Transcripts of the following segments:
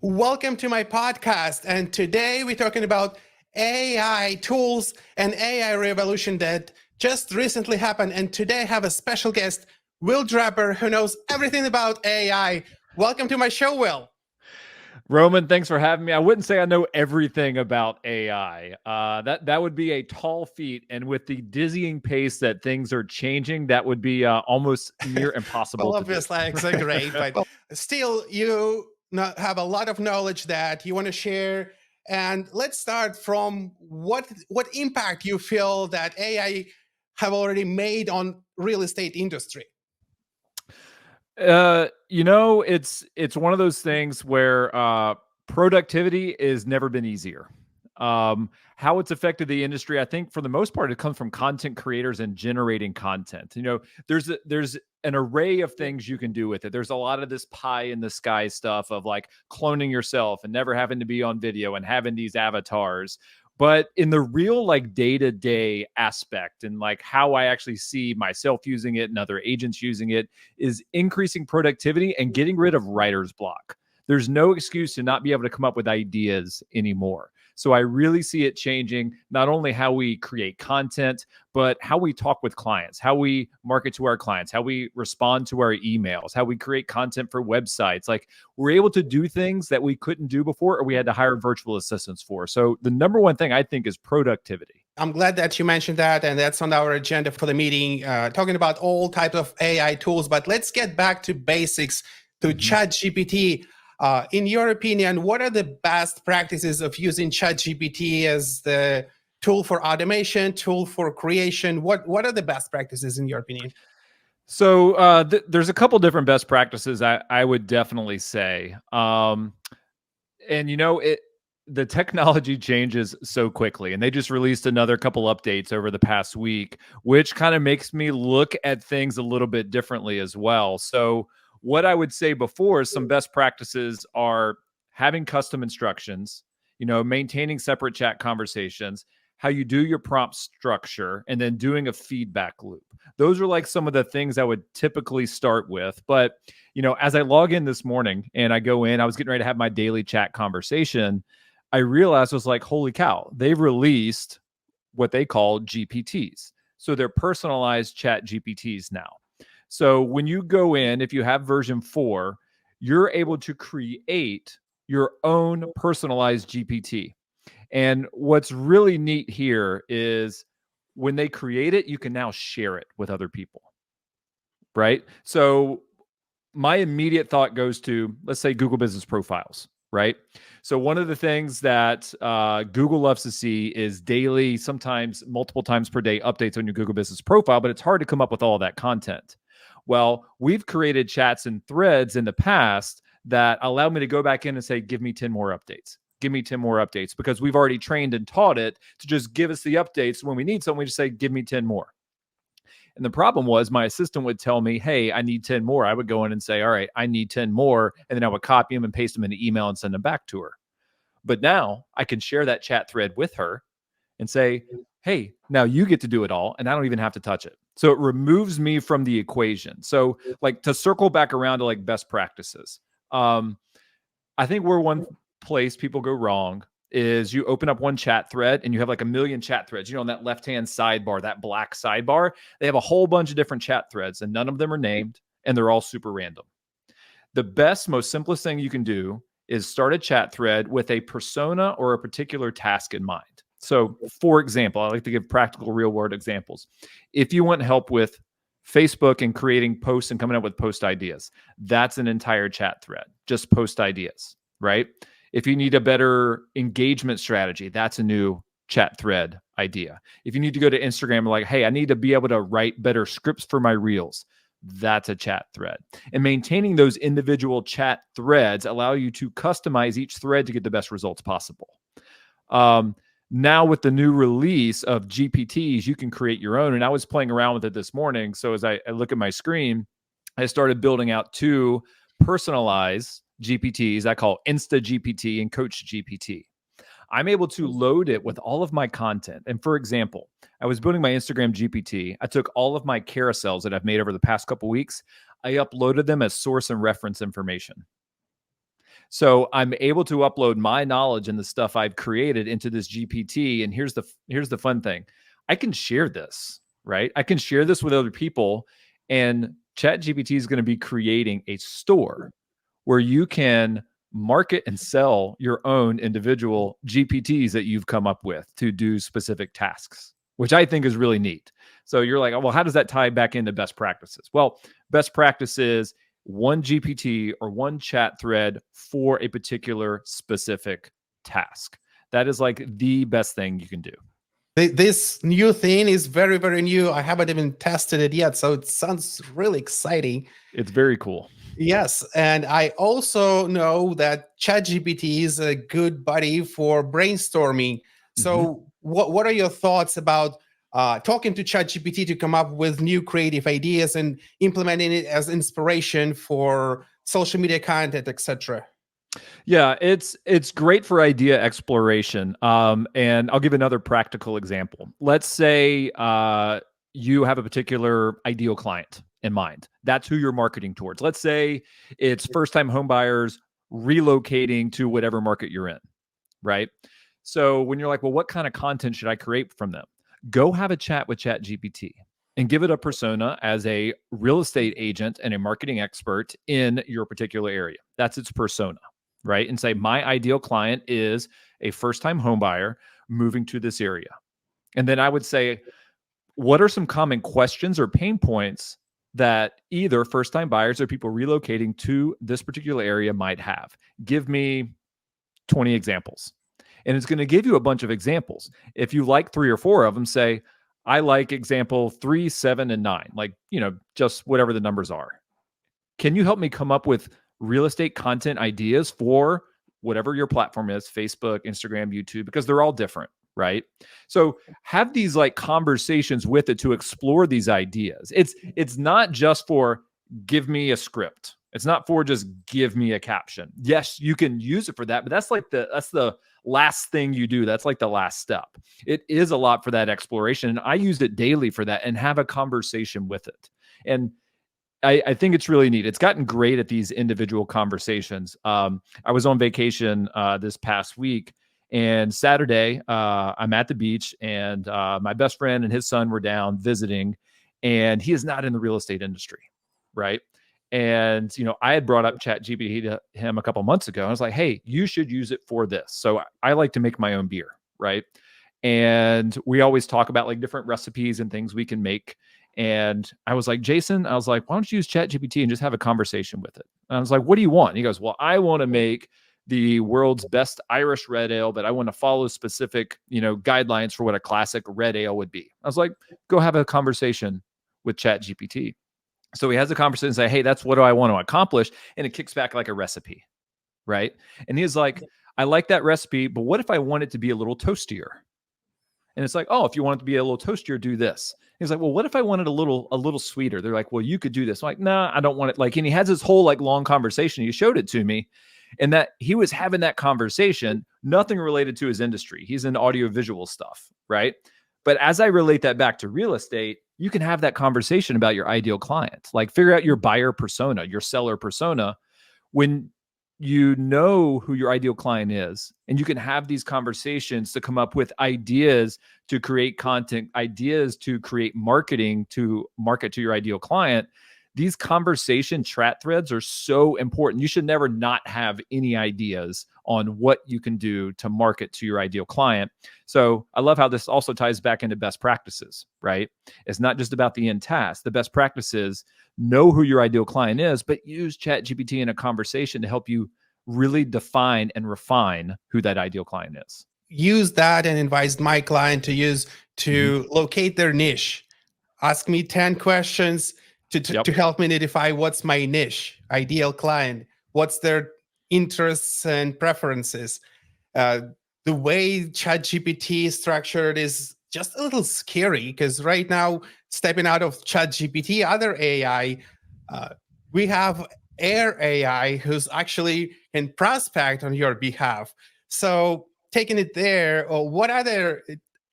Welcome to my podcast. And today we're talking about AI tools and AI revolution that just recently happened. And today I have a special guest, Will Draper, who knows everything about AI. Welcome to my show, Will. Roman, thanks for having me. I wouldn't say I know everything about AI. That would be a tall feat, and with the dizzying pace that things are changing, that would be almost near impossible Well, to do. obviously I exaggerate, but still you have a lot of knowledge that you want to share. And let's start from what impact you feel that AI have already made on real estate industry. It's one of those things where productivity has never been easier. How it's affected the industry, I think for the most part, it comes from content creators and generating content. There's an array of things you can do with it. There's a lot of this pie in the sky stuff of like cloning yourself and never having to be on video and having these avatars. But in the real like day-to-day aspect and like how I actually see myself using it and other agents using it is increasing productivity and getting rid of writer's block. There's no excuse to not be able to come up with ideas anymore. So I really see it changing not only how we create content, but how we talk with clients, how we market to our clients, how we respond to our emails, how we create content for websites. Like we're able to do things that we couldn't do before or we had to hire virtual assistants for. So the number one thing I think is productivity. I'm glad that you mentioned that, and that's on our agenda for the meeting, talking about all types of AI tools. But let's get back to basics, to ChatGPT. In your opinion, what are the best practices of using ChatGPT as the tool for automation, tool for creation? What are the best practices in your opinion? So there's a couple different best practices I would definitely say. The technology changes so quickly, and they just released another couple updates over the past week, which kind of makes me look at things a little bit differently as well. So what I would say before is some best practices are having custom instructions, maintaining separate chat conversations, how you do your prompt structure, and then doing a feedback loop. Those are like some of the things I would typically start with. But, as I log in this morning and I go in, I was getting ready to have my daily chat conversation. I realized I was like, holy cow, they've released what they call GPTs. So they're personalized chat GPTs now. So when you go in, if you have version 4, you're able to create your own personalized GPT. And what's really neat here is when they create it, you can now share it with other people, right? So my immediate thought goes to, let's say, Google Business Profiles, right? So one of the things that Google loves to see is daily, sometimes multiple times per day updates on your Google Business Profile, but it's hard to come up with all of that content. Well, we've created chats and threads in the past that allow me to go back in and say, give me 10 more updates. Give me 10 more updates, because we've already trained and taught it to just give us the updates. When we need something, we just say, give me 10 more. And the problem was my assistant would tell me, hey, I need 10 more. I would go in and say, all right, I need 10 more. And then I would copy them and paste them in the email and send them back to her. But now I can share that chat thread with her and say, hey, now you get to do it all. And I don't even have to touch it. So it removes me from the equation. So like to circle back around to like best practices. I think where one place people go wrong is you open up one chat thread and you have like a million chat threads. On that left-hand sidebar, that black sidebar, they have a whole bunch of different chat threads and none of them are named and they're all super random. The best, most simplest thing you can do is start a chat thread with a persona or a particular task in mind. So for example, I like to give practical real world examples. If you want help with Facebook and creating posts and coming up with post ideas, that's an entire chat thread, just post ideas, right? If you need a better engagement strategy, that's a new chat thread idea. If you need to go to Instagram, like, hey, I need to be able to write better scripts for my reels, that's a chat thread. And maintaining those individual chat threads allow you to customize each thread to get the best results possible. Now with the new release of GPTs, you can create your own. And I was playing around with it this morning. So as I look at my screen, I started building out 2 personalized GPTs I call Insta GPT and Coach GPT. I'm able to load it with all of my content. And for example, I was building my Instagram GPT. I took all of my carousels that I've made over the past couple weeks. I uploaded them as source and reference information. So I'm able to upload my knowledge and the stuff I've created into this GPT. And here's the fun thing. I can share this, right? I can share this with other people, and ChatGPT is going to be creating a store where you can market and sell your own individual GPTs that you've come up with to do specific tasks, which I think is really neat. So you're like, oh, well, how does that tie back into best practices? Well, best practices, one GPT or one chat thread for a particular specific task. That is like the best thing you can do. This new thing is very, very new. I haven't even tested it yet, so it sounds really exciting. It's very cool. Yes, and I also know that ChatGPT is a good buddy for brainstorming. So, what are your thoughts about talking to ChatGPT to come up with new creative ideas and implementing it as inspiration for social media content, etc.? Yeah, it's great for idea exploration. And I'll give another practical example. Let's say you have a particular ideal client in mind. That's who you're marketing towards. Let's say it's first-time home buyers relocating to whatever market you're in, right? So when you're like, well, what kind of content should I create from them? Go have a chat with ChatGPT and give it a persona as a real estate agent and a marketing expert in your particular area. That's its persona, right? And say, my ideal client is a first-time home buyer moving to this area. And then I would say, what are some common questions or pain points that either first-time buyers or people relocating to this particular area might have? Give me 20 examples. And it's going to give you a bunch of examples. If you like 3 or 4 of them, say, I like example 3, 7, and 9, like, just whatever the numbers are. Can you help me come up with real estate content ideas for whatever your platform is, Facebook, Instagram, YouTube, because they're all different, right? So have these like conversations with it to explore these ideas. It's not just for give me a script. It's not for just give me a caption. Yes, you can use it for that, but that's the last thing you do. That's like the last step. It is a lot for that exploration. And I use it daily for that and have a conversation with it. And I think it's really neat. It's gotten great at these individual conversations. I was on vacation this past week, and Saturday I'm at the beach, and my best friend and his son were down visiting, and he is not in the real estate industry, right? And I had brought up ChatGPT to him a couple months ago. I was like, "Hey, you should use it for this." So I like to make my own beer, right? And we always talk about like different recipes and things we can make. And I was like, Jason, I was like, why don't you use ChatGPT and just have a conversation with it? And I was like, what do you want? And he goes, well, I want to make the world's best Irish red ale, but I want to follow specific, guidelines for what a classic red ale would be. I was like, go have a conversation with ChatGPT. So he has a conversation and say, hey, that's what do I want to accomplish? And it kicks back like a recipe, right? And he's like, I like that recipe, but what if I want it to be a little toastier? And it's like, oh, if you want it to be a little toastier, do this. He's like, well, what if I wanted a little sweeter? They're like, well, you could do this. I'm like, nah, I don't want it. Like, and he has this whole like long conversation. He showed it to me, and that he was having that conversation, nothing related to his industry. He's in audiovisual stuff, right? But as I relate that back to real estate, you can have that conversation about your ideal client. Like, figure out your buyer persona, your seller persona. When you know who your ideal client is, and you can have these conversations to come up with ideas to create content, ideas to create marketing to market to your ideal client. These conversation chat threads are so important. You should never not have any ideas on what you can do to market to your ideal client. So I love how this also ties back into best practices, right? It's not just about the end task. The best practices, know who your ideal client is, but use ChatGPT in a conversation to help you really define and refine who that ideal client is. Use that and advise my client to use to locate their niche. Ask me 10 questions to help me identify what's my niche, ideal client, what's their interests and preferences. The way ChatGPT is structured is just a little scary because right now, stepping out of ChatGPT, other AI, we have Air AI who's actually in prospect on your behalf. So taking it there, or what other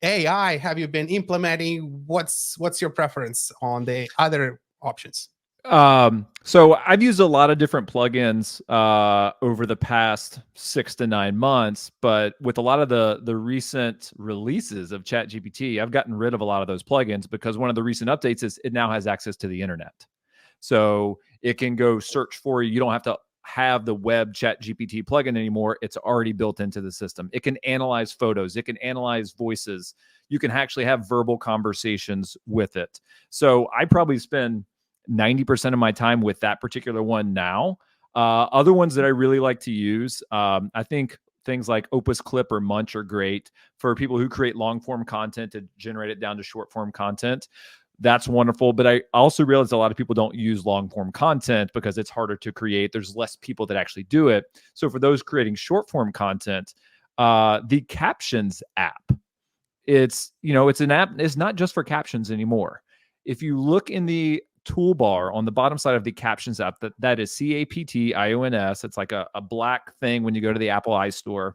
AI have you been implementing? What's your preference on the other options? So I've used a lot of different plugins over the past 6 to 9 months, but with a lot of the recent releases of ChatGPT, I've gotten rid of a lot of those plugins because one of the recent updates is it now has access to the internet. So it can go search for you. You don't have to have the web ChatGPT plugin anymore. It's already built into the system. It can analyze photos, it can analyze voices. You can actually have verbal conversations with it. So I probably spend 90% of my time with that particular one now. Other ones that I really like to use, I think things like Opus Clip or Munch are great for people who create long form content to generate it down to short form content. That's wonderful. But I also realize a lot of people don't use long form content because it's harder to create. There's less people that actually do it. So for those creating short form content, the Captions app, it's an app. It's not just for captions anymore. If you look in the toolbar on the bottom side of the Captions app, that is CAPTIONS. It's like a black thing when you go to the Apple iStore.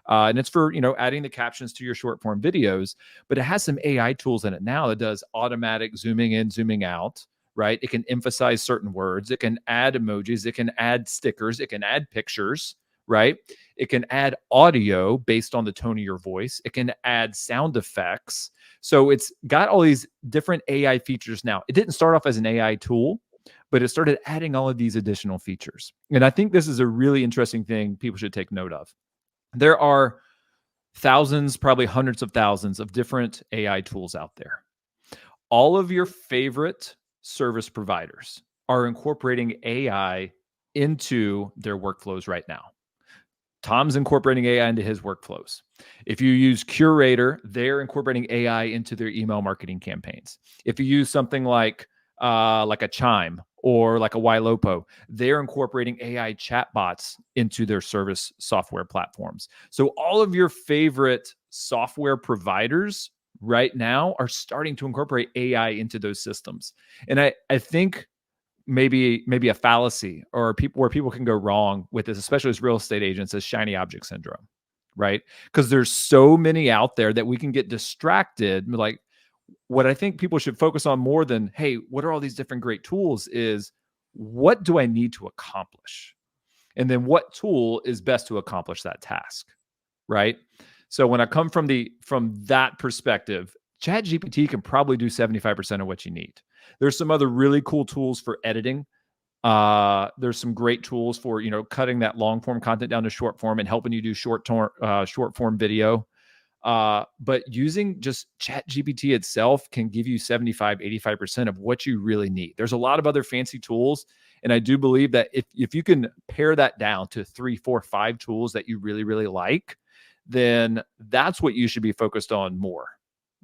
And it's for adding the captions to your short form videos, but it has some AI tools in it now that does automatic zooming in, zooming out, right? It can emphasize certain words, it can add emojis, it can add stickers, it can add pictures, right? It can add audio based on the tone of your voice. It can add sound effects. So it's got all these different AI features now. It didn't start off as an AI tool, but it started adding all of these additional features. And I think this is a really interesting thing people should take note of. There are thousands, probably hundreds of thousands of different AI tools out there. All of your favorite service providers are incorporating AI into their workflows right now. Tom's incorporating AI into his workflows. If you use Curator, they're incorporating AI into their email marketing campaigns. If you use something like a Chime or like a Ylopo, they're incorporating AI chatbots into their service software platforms. So all of your favorite software providers right now are starting to incorporate AI into those systems. And I think maybe a fallacy or people where people can go wrong with this, especially as real estate agents, is shiny object syndrome, right? Because there's so many out there that we can get distracted. Like, what I think people should focus on more than, hey, what are all these different great tools, is what do I need to accomplish? And then what tool is best to accomplish that task, right? So when I come from that perspective, ChatGPT can probably do 75% of what you need. There's some other really cool tools for editing. There's some great tools for cutting that long form content down to short form and helping you do short form video. But using just ChatGPT itself can give you 75-85% of what you really need. There's a lot of other fancy tools, and I do believe that if you can pare that down to 3, 4, 5 tools that you really, really like, then that's what you should be focused on more,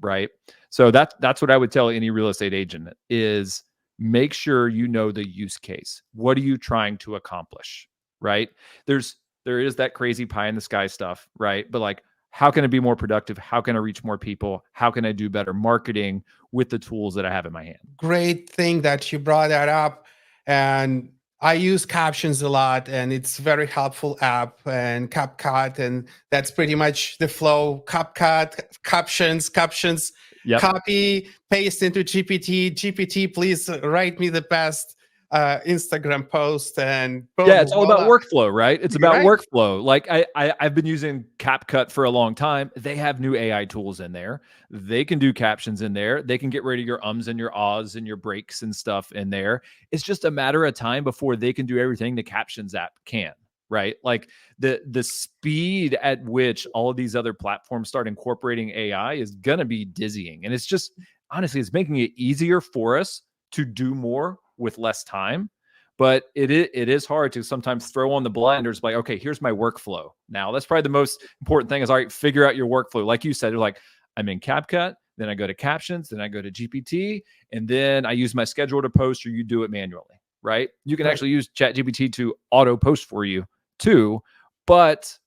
right? So that's what I would tell any real estate agent is make sure you know the use case. What are you trying to accomplish, right? There is that crazy pie in the sky stuff, right? But like, how can I be more productive? How can I reach more people? How can I do better marketing with the tools that I have in my hand? Great thing that you brought that up. And I use Captions a lot, and it's very helpful app, and CapCut, and that's pretty much the flow. CapCut, captions, Yep. copy, paste into GPT. GPT, please write me the best Instagram post, and boom, Yeah, it's all about voila. workflow, right? It's about Right? workflow. Like I've been using CapCut for a long time. They have new AI tools in there. They can do captions in there. They can get rid of your ums and your ahs and your breaks and stuff in there. It's just a matter of time before they can do everything the Captions app can, right? Like the speed at which all of these other platforms start incorporating AI is gonna be dizzying. And it's just honestly, it's making it easier for us to do more with less time. But it is hard to sometimes throw on the blinders, like, okay, here's my workflow. Now, that's probably the most important thing is, all right, figure out your workflow. Like you said, you're like, I'm in CapCut, then I go to Captions, then I go to GPT, and then I use my schedule to post, or you do it manually, right? You can Right. actually use ChatGPT to auto post for you too. But,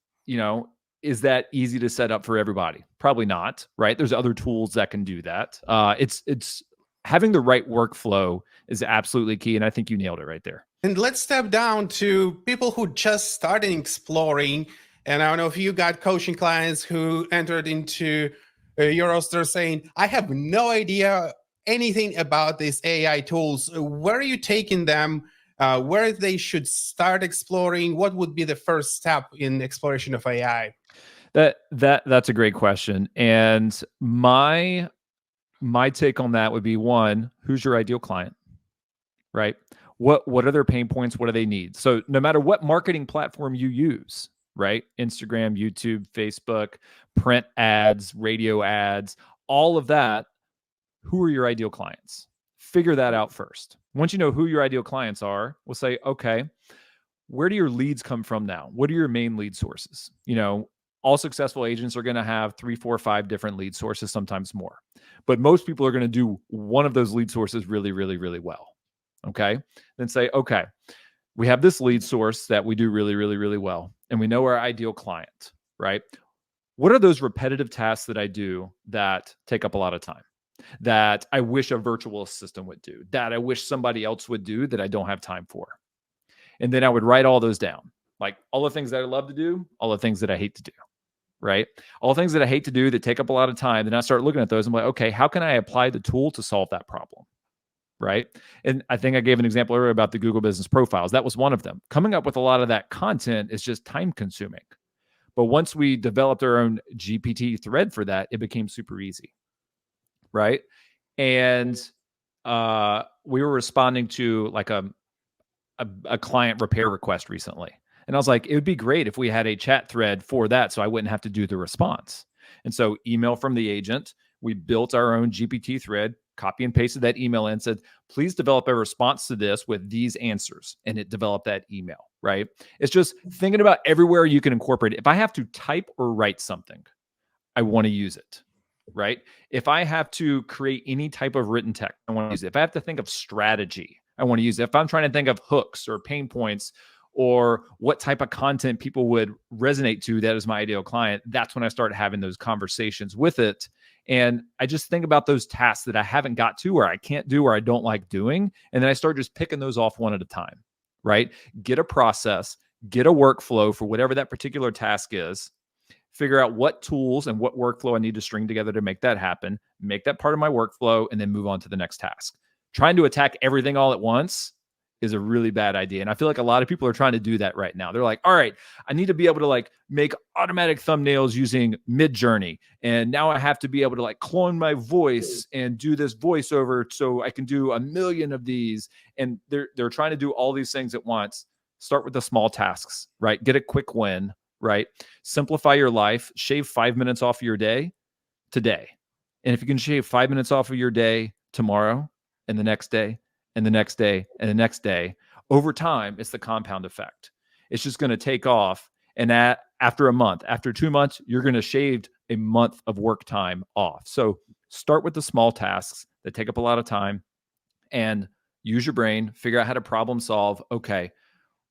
is that easy to set up for everybody? Probably not, right? There's other tools that can do that. It's having the right workflow is absolutely key. And I think you nailed it right there. And let's step down to people who just started exploring. And I don't know if you got coaching clients who entered into your roster saying, I have no idea anything about these AI tools, where are you taking them? Where they should start exploring? What would be the first step in exploration of AI? That's a great question. And my take on that would be, one, who's your ideal client, right? What are their pain points? What do they need? So no matter what marketing platform you use, right? Instagram, YouTube, Facebook, print ads, radio ads, all of that, who are your ideal clients? Figure that out first. Once you know who your ideal clients are, we'll say, okay, where do your leads come from now? What are your main lead sources? All successful agents are going to have 3, 4, 5 different lead sources, sometimes more. But most people are going to do one of those lead sources really, really, really well. Okay. Then say, okay, we have this lead source that we do really, really, really well. And we know our ideal client, right? What are those repetitive tasks that I do that take up a lot of time, that I wish a virtual assistant would do, that I wish somebody else would do that I don't have time for? And then I would write all those down, like all the things that I love to do, all the things that I hate to do, right? All the things that I hate to do that take up a lot of time. Then I start looking at those and I'm like, okay, how can I apply the tool to solve that problem? Right. And I think I gave an example earlier about the Google business profiles. That was one of them. Coming up with a lot of that content is just time consuming. But once we developed our own GPT thread for that, it became super easy. Right. And we were responding to like a client repair request recently. And I was like, it would be great if we had a chat thread for that so I wouldn't have to do the response. And so email from the agent, we built our own GPT thread, copy and pasted that email in, said, please develop a response to this with these answers. And it developed that email, right? It's just thinking about everywhere you can incorporate it. If I have to type or write something, I want to use it, right? If I have to create any type of written text, I want to use it. If I have to think of strategy, I want to use it. If I'm trying to think of hooks or pain points or what type of content people would resonate to, that is my ideal client, that's when I start having those conversations with it. And I just think about those tasks that I haven't got to, or I can't do, or I don't like doing. And then I start just picking those off one at a time, right? Get a process, get a workflow for whatever that particular task is, figure out what tools and what workflow I need to string together to make that happen, make that part of my workflow, and then move on to the next task. Trying to attack everything all at once is a really bad idea. And I feel like a lot of people are trying to do that right now. They're like, all right, I need to be able to like make automatic thumbnails using Midjourney. And now I have to be able to like clone my voice and do this voiceover so I can do 1 million of these. And they're trying to do all these things at once. Start with the small tasks, right? Get a quick win, right? Simplify your life, shave 5 minutes off of your day today. And if you can shave 5 minutes off of your day tomorrow, and the next day, and the next day, and the next day, over time, it's the compound effect. It's just going to take off. And after a month, after 2 months, you're going to shave a month of work time off. So start with the small tasks that take up a lot of time and use your brain, figure out how to problem solve. Okay,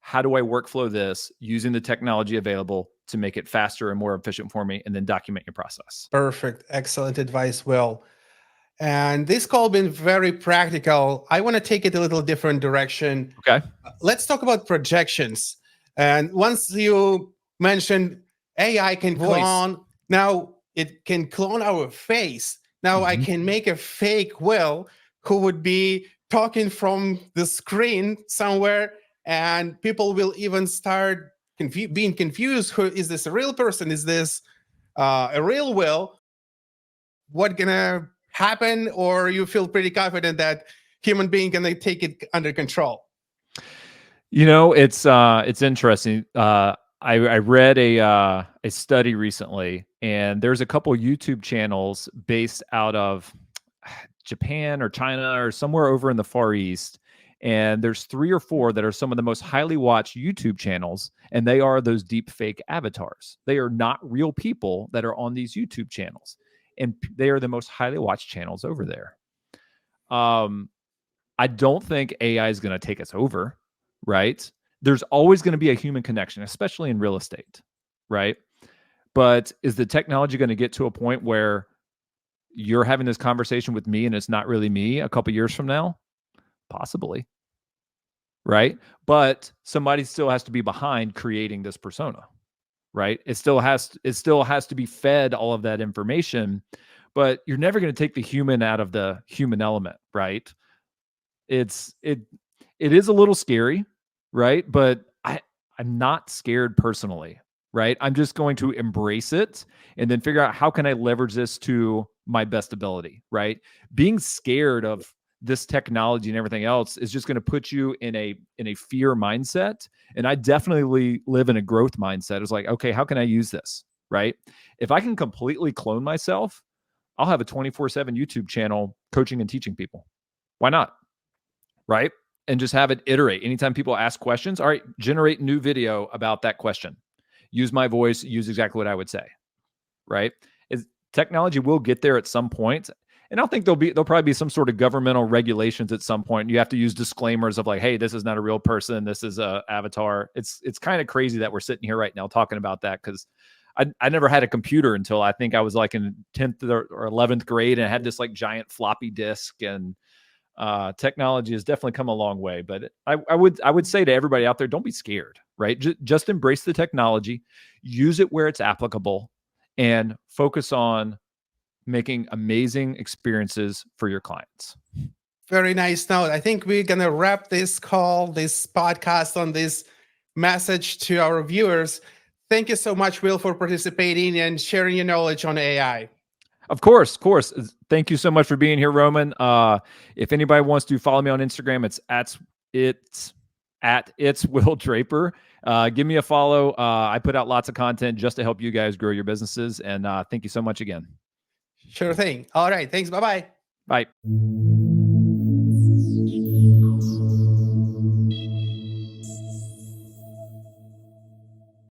how do I workflow this using the technology available to make it faster and more efficient for me, and then document your process. Perfect. Excellent advice, Will. And this call been very practical. I want to take it a little different direction. Okay. Let's talk about projections. And once you mentioned AI can clone, now it can clone our face. Now I can make a fake Will who would be talking from the screen somewhere, and people will even start being confused. Who is this, a real person? Is this a real Will? What gonna happen? Or you feel pretty confident that human being gonna take it under control? It's interesting. I read a study recently, and there's a couple YouTube channels based out of Japan or China or somewhere over in the Far East. And there's 3 or 4 that are some of the most highly watched YouTube channels, and they are those deep fake avatars. They are not real people that are on these YouTube channels, and they are the most highly watched channels over there. I don't think AI is going to take us over, right? There's always going to be a human connection, especially in real estate, right? But is the technology going to get to a point where you're having this conversation with me and it's not really me a couple years from now? Possibly, right? But somebody still has to be behind creating this persona, right? It still has to be fed all of that information. but you're never going to take the human out of the human element, right? It is a little scary, right? But I'm not scared personally, right? I'm just going to embrace it and then figure out how can I leverage this to my best ability, right? Being scared of this technology and everything else is just going to put you in a fear mindset. And I definitely live in a growth mindset. It's like, okay, how can I use this, right? If I can completely clone myself, I'll have a 24/7 YouTube channel coaching and teaching people. Why not? Right? And just have it iterate. Anytime people ask questions, all right, generate new video about that question. Use my voice, use exactly what I would say. Right? Technology will get there at some point. And I think there'll probably be some sort of governmental regulations at some point. You have to use disclaimers of like, hey, this is not a real person. This is a avatar. It's kind of crazy that we're sitting here right now talking about that because I never had a computer until I think I was like in 10th or 11th grade, and I had this like giant floppy disk, and technology has definitely come a long way. But I would say to everybody out there, don't be scared, right? Just embrace the technology, use it where it's applicable, and focus on making amazing experiences for your clients. Very nice note. I think we're going to wrap this podcast on this message to our viewers. Thank you so much, Will, for participating and sharing your knowledge on AI. Of course. Thank you so much for being here, Roman. If anybody wants to follow me on Instagram, it's at Will Draper. Give me a follow. I put out lots of content just to help you guys grow your businesses. And thank you so much again. Sure thing. All right. Thanks. Bye-bye. Bye.